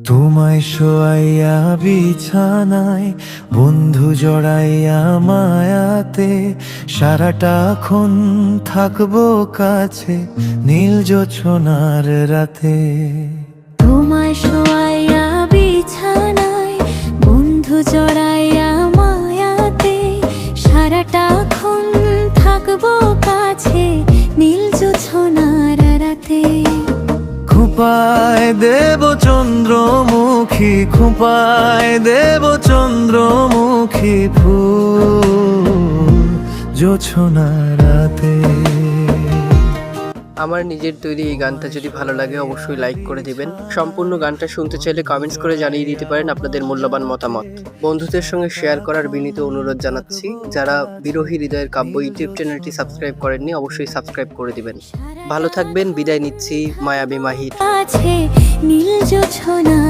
তোমায় শোয়াইয়া বিছানায়, বন্ধু জড়াইয়া মায়াতে, সারাটাক্ষণ থাকবো কাছে নীল জোছনার রাতে। তোমায় শোয়াইয়া বিছানায়, বন্ধু জড়াইয়া মায়াতে, সারাটাক্ষণ থাকবো কাছে নীল জোছনার রাতে। খোঁপায় দেব চন্দ্রমুখী, খোঁপায় দেব চন্দ্রমুখী ফুল জোছনা রাতে। আমার নিজের তৈরি এই গানটা যদি ভালো লাগে অবশ্যই লাইক করে দিবেন। সম্পূর্ণ গানটা শুনতে চাইলে কমেন্টস করে জানিয়ে দিতে পারেন আপনাদের মূল্যবান মতামত। বন্ধুদের সঙ্গে শেয়ার করার বিনীত অনুরোধ জানাচ্ছি। যারা বিরহী হৃদয়ের কাব্য ইউটিউব চ্যানেলটি সাবস্ক্রাইব করেননি অবশ্যই সাবস্ক্রাইব করে দিবেন। ভালো থাকবেন, বিদায় নিচ্ছি, মায়াবী মাহির। আছে নীল জোছনা